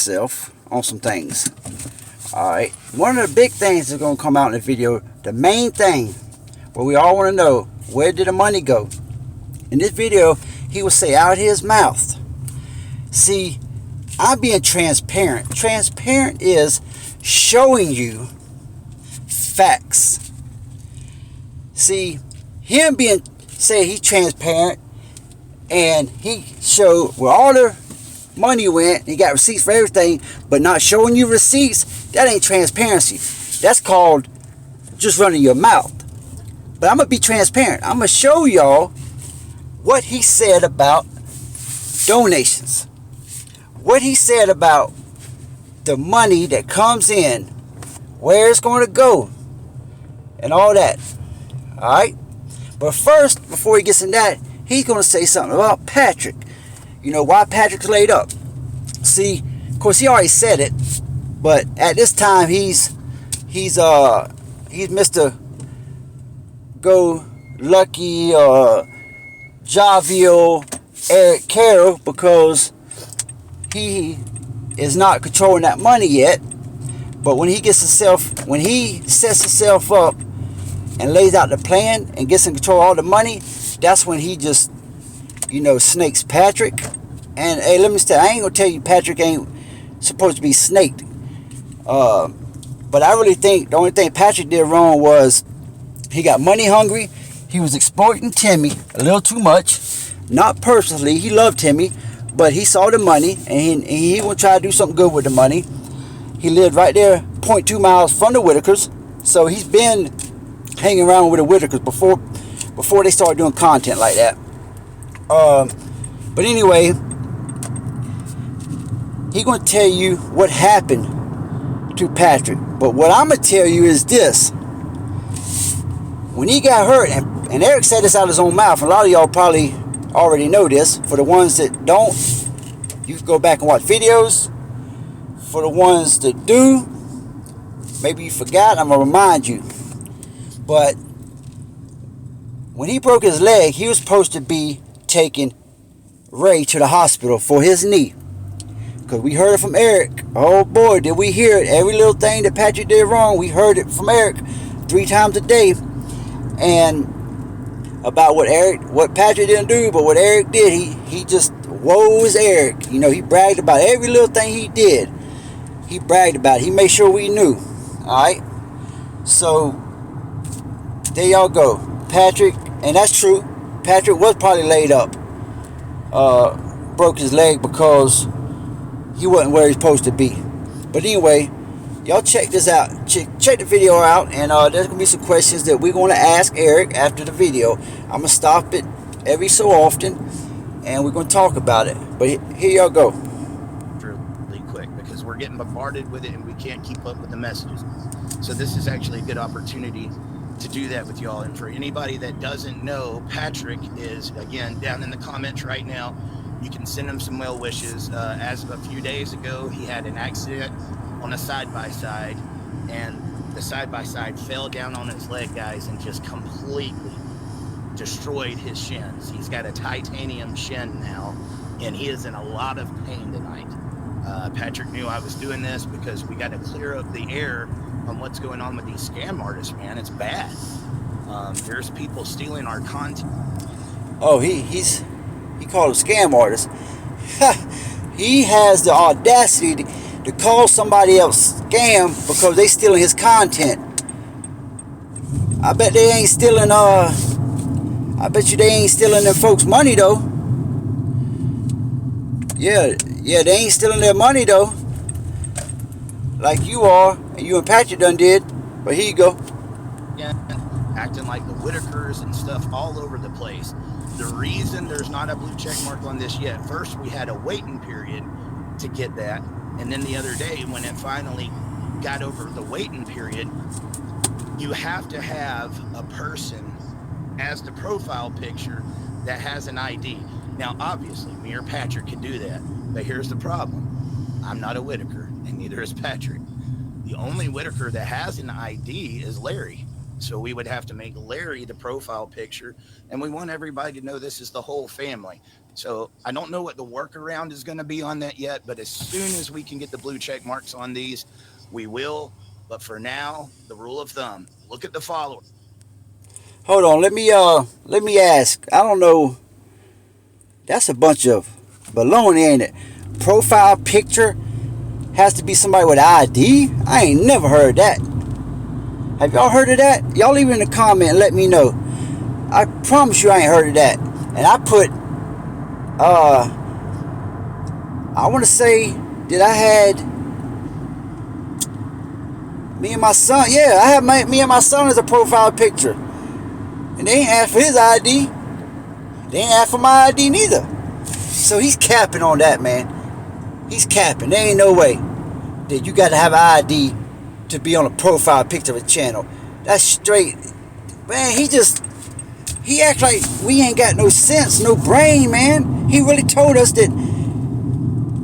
yourself on some things. Alright, one of the big things that's going to come out in the video, the main thing, where we all want to know, where did the money go? In this video, he will say out of his mouth. See, I'm being transparent. Transparent is showing you facts. See, him being, say he's transparent, and he showed where all the money went, he got receipts for everything, but not showing you receipts, that ain't transparency. That's called just running your mouth. But I'm going to be transparent. I'm going to show y'all what he said about donations. What he said about the money that comes in, where it's going to go, and all that. Alright? But first, before he gets in that, he's going to say something about Patrick. You know, why Patrick's laid up. See, of course, he already said it, but at this time, he's Mr. Go Lucky, Jovial, Eric Carroll, because he is not controlling that money yet. But when he sets himself up and lays out the plan and gets in control of all the money, that's when he just, you know, snakes Patrick. And hey, let me say, I ain't gonna tell you Patrick ain't supposed to be snaked. But I really think the only thing Patrick did wrong was he got money hungry. He was exploiting Timmy a little too much. Not personally, he loved Timmy, but he saw the money and he would try to do something good with the money. He lived right there, 0.2 miles from the Whitakers, so he's been hanging around with the Whitakers before they started doing content like that. But anyway, he's going to tell you what happened to Patrick. But what I'm going to tell you is this. When he got hurt, and Eric said this out of his own mouth, and a lot of y'all probably already know this. For the ones that don't, you can go back and watch videos. For the ones that do, maybe you forgot, I'm going to remind you. But when he broke his leg, he was supposed to be taking Ray to the hospital for his knee. Because we heard it from Eric. Oh boy, did we hear it. Every little thing that Patrick did wrong, we heard it from Eric 3 times a day. And about what Patrick didn't do, but what Eric did, he just, woe is Eric. You know, he bragged about every little thing he did. He bragged about it. He made sure we knew. Alright? So, there y'all go. Patrick, and that's true, Patrick was probably laid up. Broke his leg because he wasn't where he's supposed to be. But anyway, y'all check this out. Check the video out, and there's going to be some questions that we're going to ask Eric after the video. I'm going to stop it every so often, and we're going to talk about it. But here y'all go. Really quick, because we're getting bombarded with it, and we can't keep up with the messages. So this is actually a good opportunity to do that with y'all. And for anybody that doesn't know, Patrick is, again, down in the comments right now. You can send him some well wishes. As of a few days ago, he had an accident on a side-by-side, and the side-by-side fell down on his leg, guys, and just completely destroyed his shins. He's got a titanium shin now, and he is in a lot of pain tonight. Patrick knew I was doing this because we got to clear up the air on what's going on with these scam artists, man. It's bad. There's people stealing our content. Oh, he called them scam artists. He has the audacity to call somebody else scam because they stealing his content. I bet they ain't stealing I bet you they ain't stealing them folks' money though. Yeah, they ain't stealing their money though. Like you are, and you and Patrick done did. But here you go. Yeah, acting like the Whitakers and stuff all over the place. The reason there's not a blue check mark on this yet, first we had a waiting period to get that, and then the other day when it finally got over the waiting period, you have to have a person as the profile picture that has an ID. Now obviously me or Patrick can do that, but here's the problem. I'm not a Whitaker, and neither is Patrick. The only Whitaker that has an ID is Larry. So we would have to make Larry the profile picture, and we want everybody to know this is the whole family. So I don't know what the workaround is going to be on that yet, but as soon as we can get the blue check marks on these, we will. But for now, the rule of thumb: look at the follower. Hold on, let me ask. I don't know. That's a bunch of baloney, ain't it? Profile picture has to be somebody with ID? I ain't never heard that. Have y'all heard of that? Y'all leave it in the comment and let me know. I promise you I ain't heard of that. And I put, I want to say that I had me and my son. Yeah, I had me and my son as a profile picture. And they ain't asked for his ID. They ain't asked for my ID neither. So he's capping on that, man. He's capping. There ain't no way that you got to have an ID to be on a profile picture of a channel. That's straight. Man, he act like we ain't got no sense, no brain, man. He really told us that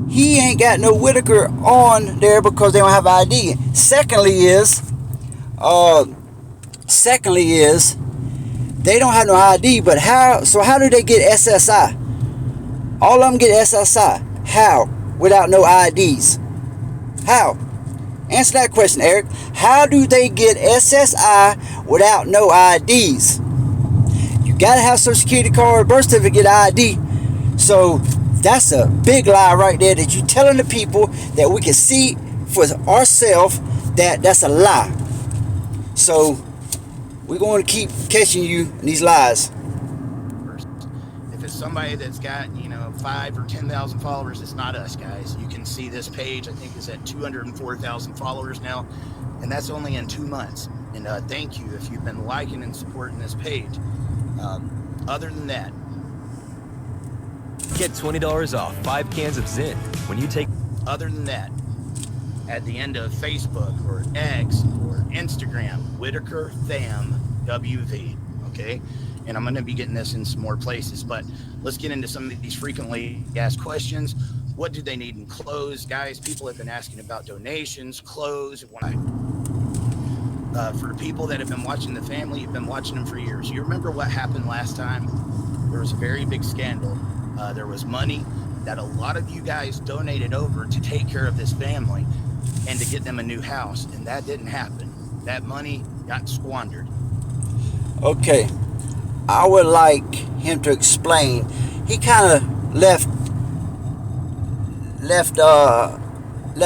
he ain't got no Whitaker on there because they don't have ID. Secondly is they don't have no ID, but how do they get SSI? All of them get SSI. How? Without no IDs. How? Answer that question, Eric. How do they get SSI without no IDs? You gotta have Social Security card, birth certificate, ID. So that's a big lie right there that you telling the people that we can see for ourselves that's a lie. So we're going to keep catching you in these lies. If it's somebody that's got, 5 or 10,000 followers, it's not us, guys. You can see this page, I think, is at 204,000 followers now, and that's only in 2 months. And thank you if you've been liking and supporting this page. Other than that, get $20 off 5 cans of Zyn when you take. Other than that, at the end of Facebook or X or Instagram, Whitaker Tham WV. Okay. And I'm going to be getting this in some more places, but let's get into some of these frequently asked questions. What do they need in clothes? Guys, people have been asking about donations, clothes. For people that have been watching the family, you've been watching them for years. You remember what happened last time? There was a very big scandal. There was money that a lot of you guys donated over to take care of this family and to get them a new house, and that didn't happen. That money got squandered. Okay, I would like him to explain. He kind of left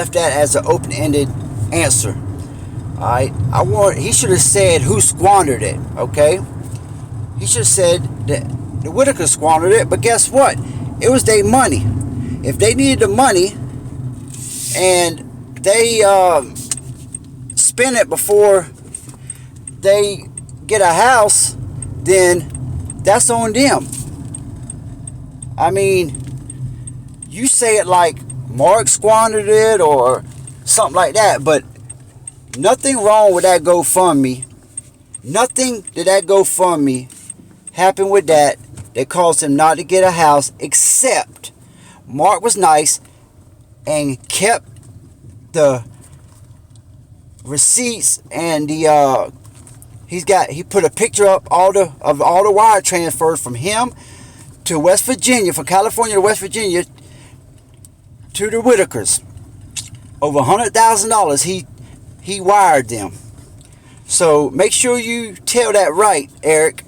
that as an open-ended answer. All right, he should have said who squandered it. Okay, he should have said that the Whitaker squandered it, but guess what? It was their money. If they needed the money and they spend it before they get a house, then that's on them. I mean, you say it like Mark squandered it or something like that, but nothing wrong with that GoFundMe. Nothing did that GoFundMe happen with that caused him not to get a house, except Mark was nice and kept the receipts and the he put a picture up of all the wire transfers from him to West Virginia, from California to West Virginia to the Whitakers. Over $100,000 he wired them. So make sure you tell that right, Eric.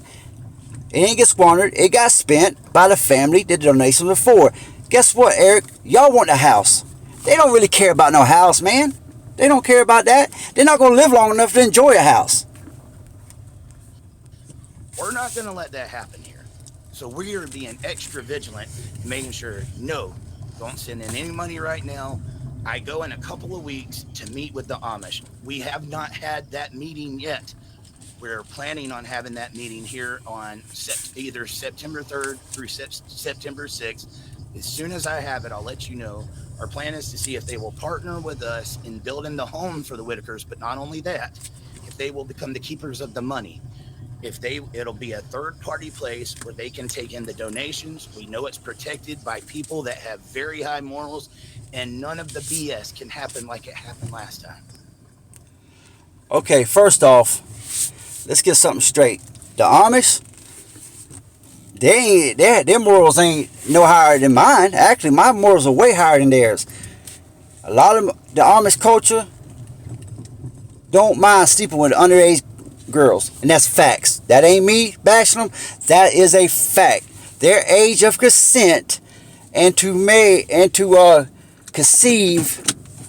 It didn't get squandered. It got spent by the family that the donations were for. Guess what, Eric? Y'all want a house. They don't really care about no house, man. They don't care about that. They're not going to live long enough to enjoy a house. We're not going to let that happen here. So we are being extra vigilant, making sure, no, don't send in any money right now. I go in a couple of weeks to meet with the Amish. We have not had that meeting yet. We're planning on having that meeting here on either September 3rd through September 6th. As soon as I have it, I'll let you know. Our plan is to see if they will partner with us in building the home for the Whitakers, but not only that, if they will become the keepers of the money. It'll be a third-party place where they can take in the donations. We know it's protected by people that have very high morals, and none of the BS can happen like it happened last time. Okay, first off, let's get something straight. The Amish, their morals ain't no higher than mine. Actually, my morals are way higher than theirs. A lot of the Amish culture don't mind sleeping with underage girls, and that's facts. That ain't me bashing them. That is a fact. Their age of consent and to conceive,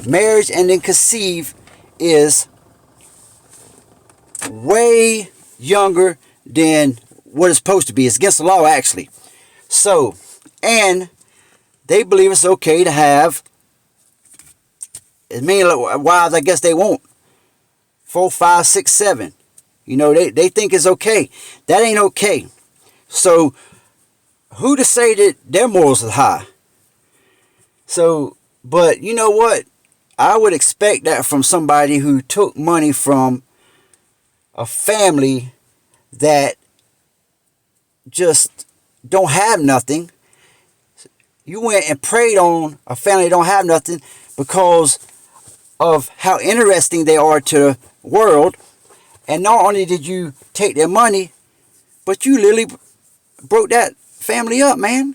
marriage and then conceive, is way younger than what it's supposed to be. It's against the law, actually. So, and they believe it's okay to have as many wives, I guess they want. 4, 5, 6, 7. You know, they think it's okay. That ain't okay. So, who to say that their morals are high? So, but you know what? I would expect that from somebody who took money from a family that just don't have nothing. You went and preyed on a family that don't have nothing because of how interesting they are to the world. And not only did you take their money, but you literally broke that family up, man.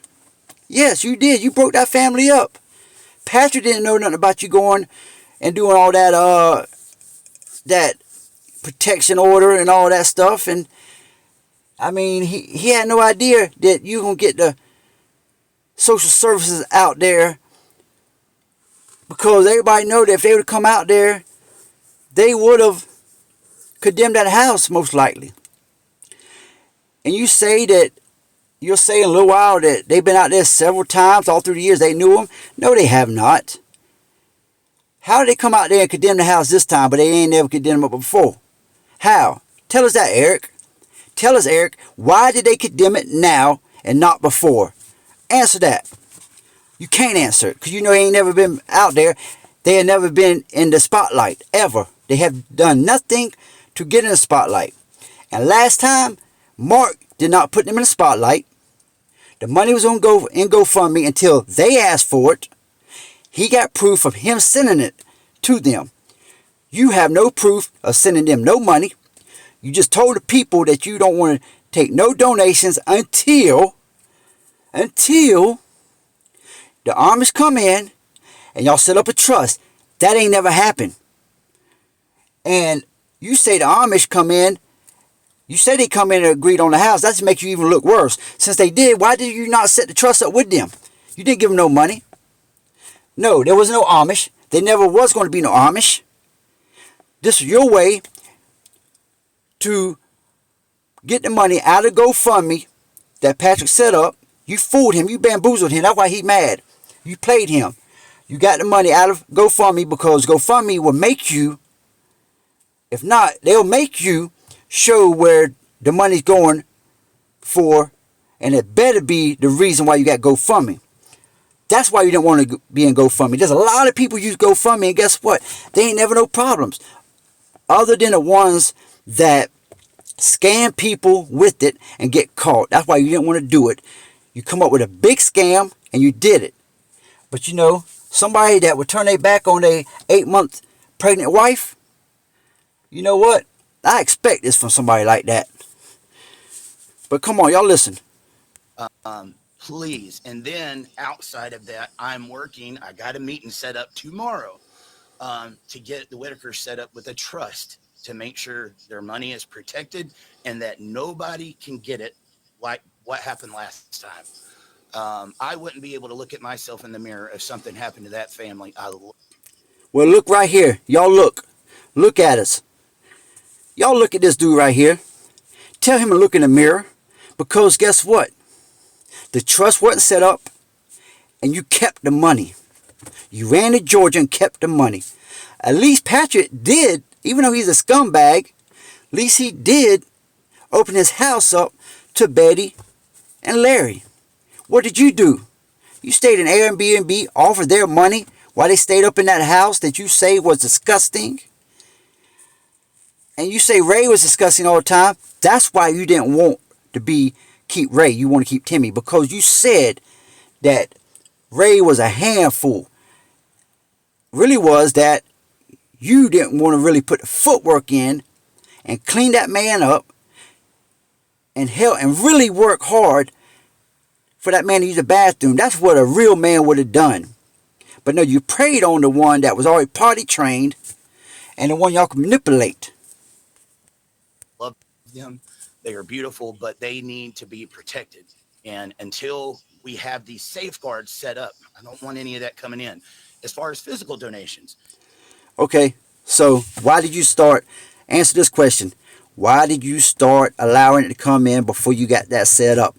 Yes, you did. You broke that family up. Patrick didn't know nothing about you going and doing all that that protection order and all that stuff. And I mean, he had no idea that you gonna get the social services out there, because everybody know that if they would have come out there, they would have condemned that house most likely. And you say that you'll say in a little while that they've been out there several times all through the years. They knew them. No, they have not. How did they come out there and condemn the house this time, but they ain't never condemned them before? How? Tell us that, Eric. Tell us, Eric, why did they condemn it now and not before? Answer that. You can't answer it because you know they ain't never been out there. They have never been in the spotlight, ever. They have done nothing to get in the spotlight. And last time, Mark did not put them in the spotlight. The money was on GoFundMe until they asked for it. He got proof of him sending it to them. You have no proof of sending them no money. You just told the people that you don't want to take no donations until the Amish come in and y'all set up a trust. That ain't never happened. And you say the Amish come in. You say they come in and agreed on the house. That makes you even look worse. Since they did, why did you not set the trust up with them? You didn't give them no money. No, there was no Amish. There never was going to be no Amish. This is your way to get the money out of GoFundMe that Patrick set up. You fooled him. You bamboozled him. That's why he's mad. You played him. You got the money out of GoFundMe because GoFundMe will make you, if not, they'll make you show where the money's going for, and it better be the reason why you got GoFundMe. That's why you don't want to be in GoFundMe. There's a lot of people use GoFundMe, and guess what? They ain't never no problems. Other than the ones that scam people with it and get caught. That's why you didn't want to do it. You come up with a big scam, and you did it. But you know, somebody that would turn their back on a 8-month pregnant wife, you know what? I expect this from somebody like that. But come on, y'all listen. Please. And then outside of that, I'm working. I got a meeting set up tomorrow to get the Whitakers set up with a trust to make sure their money is protected and that nobody can get it like what happened last time. I wouldn't be able to look at myself in the mirror if something happened to that family. Well, look right here. Y'all look. Look at us. Y'all look at this dude right here. Tell him to look in the mirror. Because guess what? The trust wasn't set up. And you kept the money. You ran to Georgia and kept the money. At least Patrick did. Even though he's a scumbag. At least he did open his house up to Betty and Larry. What did you do? You stayed in Airbnb, offered their money while they stayed up in that house that you say was disgusting. And you say Ray was disgusting all the time. That's why you didn't want to keep Ray. You want to keep Timmy. Because you said that Ray was a handful. Really was that you didn't want to really put the footwork in and clean that man up and help and really work hard for that man to use the bathroom. That's what a real man would have done. But no, you preyed on the one that was already potty trained and the one y'all can manipulate. Love them. They are beautiful, but they need to be protected. And until we have these safeguards set up, I don't want any of that coming in. As far as physical donations. Okay, so why did you start? Answer this question. Why did you start allowing it to come in before you got that set up?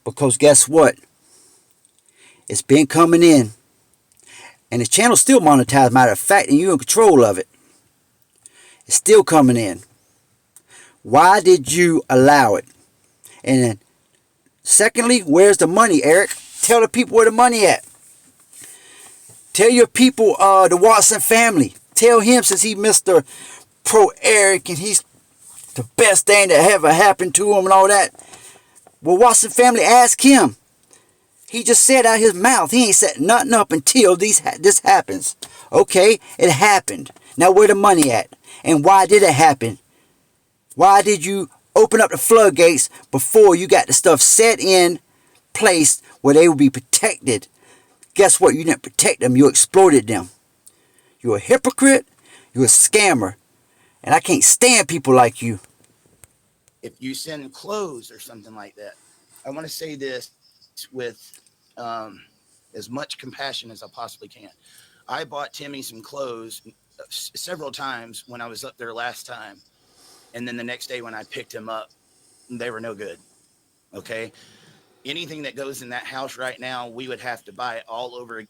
Because guess what? It's been coming in. And the channel's still monetized, matter of fact, and you're in control of it. It's still coming in. Why did you allow it? And then, secondly, where's the money, Eric? Tell the people where the money at. Tell your people, the Watson family. Tell him, since he Mr. Pro Eric and he's the best thing that ever happened to him and all that. Well, Watson family, ask him. He just said out his mouth, he ain't set nothing up until this happens. Okay, it happened. Now where the money at? And why did it happen? Why did you open up the floodgates before you got the stuff set in place where they would be protected? Guess what? You didn't protect them. You exploited them. You're a hypocrite. You're a scammer. And I can't stand people like you. If you send clothes or something like that, I want to say this with as much compassion as I possibly can. I bought Timmy some clothes several times when I was up there last time. And then the next day when I picked him up, they were no good. Okay. Anything that goes in that house right now, we would have to buy it all over again.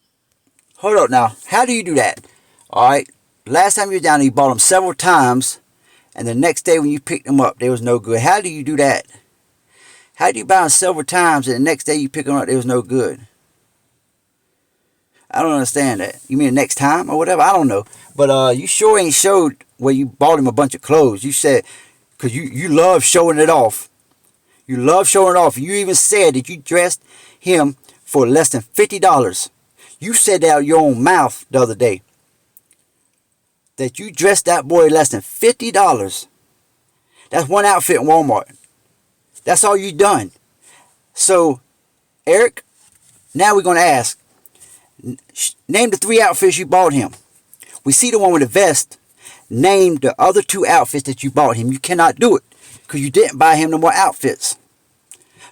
Hold up now. How do you do that? All right. Last time you were down there, you bought them several times. And the next day when you picked them up, they was no good. How do you do that? How do you buy them several times and the next day you pick them up, they was no good? I don't understand that. You mean the next time or whatever? I don't know. But you sure ain't showed where you bought him a bunch of clothes. You said, because you love showing it off. You love showing it off. You even said that you dressed him for less than $50. You said that out of your own mouth the other day. That you dressed that boy less than $50. That's one outfit in Walmart. That's all you done. So, Eric, now we're going to ask. Name the 3 outfits you bought him. We see the one with the vest. Name the other 2 outfits that you bought him. You cannot do it because you didn't buy him no more outfits.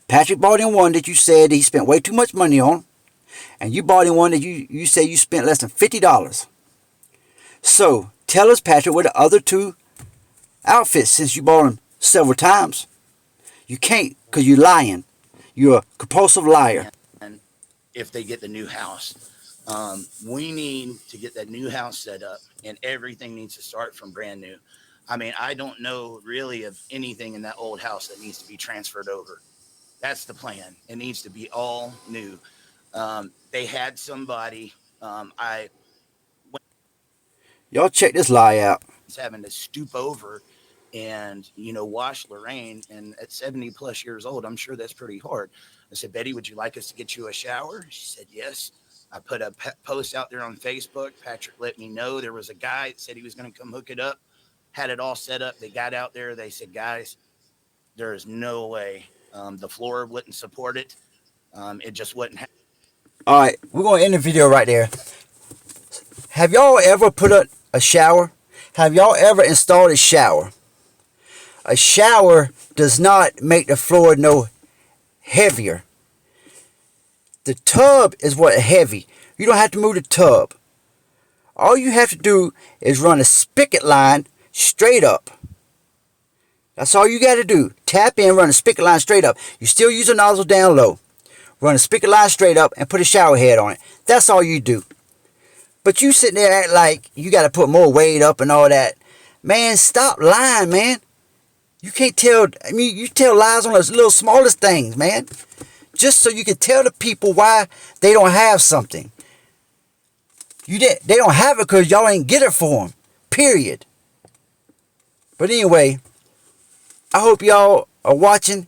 Patrick bought him one that you said he spent way too much money on. And you bought him one that you said you spent less than $50. So, tell us, Patrick, what the other 2 outfits, since you bought them several times. You can't because you're lying. You're a compulsive liar. And if they get the new house, we need to get that new house set up, and everything needs to start from brand new. I mean, I don't know really of anything in that old house that needs to be transferred over. That's the plan. It needs to be all new. They had somebody, Y'all check this lie out. having to stoop over and, wash Lorraine. And at 70 plus years old, I'm sure that's pretty hard. I said, Betty, would you like us to get you a shower? She said, yes. I put a post out there on Facebook. Patrick let me know there was a guy that said he was going to come hook it up, had it all set up. They got out there. They said, guys, there is no way. The floor wouldn't support it. It just wouldn't happen. All right, we're going to end the video right there. Have y'all ever put up a shower? Have y'all ever installed a shower? A shower does not make the floor no heavier. The tub is what heavy. You don't have to move the tub. All you have to do is run a spigot line straight up. That's all you got to do. Tap in, run a spigot line straight up. You still use a nozzle down low. Run a spigot line straight up and put a shower head on it. That's all you do. But you sitting there act like you got to put more weight up and all that. Man, stop lying, man. You can't tell. I mean, you tell lies on those little smallest things, man. Just so you can tell the people why they don't have something. They don't have it because y'all ain't get it for them. Period. But anyway, I hope y'all are watching,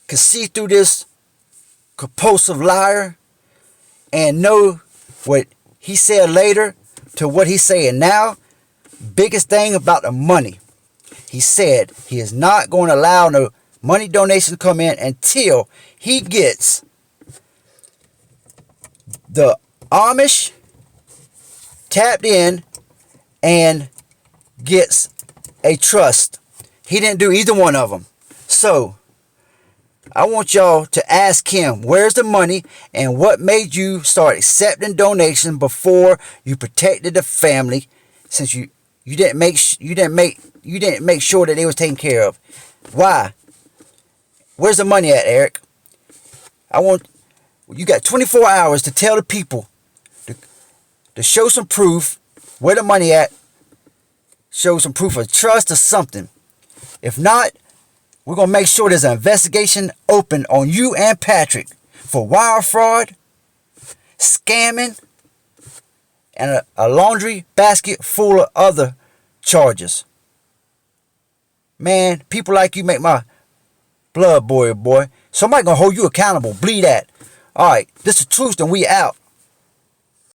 can see through this compulsive liar and know what he said later to what he's saying now. Biggest thing about the money. he said he is not going to allow no money donations to come in until he gets the Amish tapped in and gets a trust. He didn't do either one of them. So I want y'all to ask him, where's the money and what made you start accepting donations before you protected the family, since you didn't make sure that they was taken care of. Why? Where's the money at, Eric? You got 24 hours to tell the people to show some proof where the money at. Show some proof of trust or something. If not, we're going to make sure there's an investigation open on you and Patrick for wire fraud, scamming, and a laundry basket full of other charges. Man, people like you make my blood boil, boy. Somebody going to hold you accountable. Believe that. All right, this is Truth, and we out.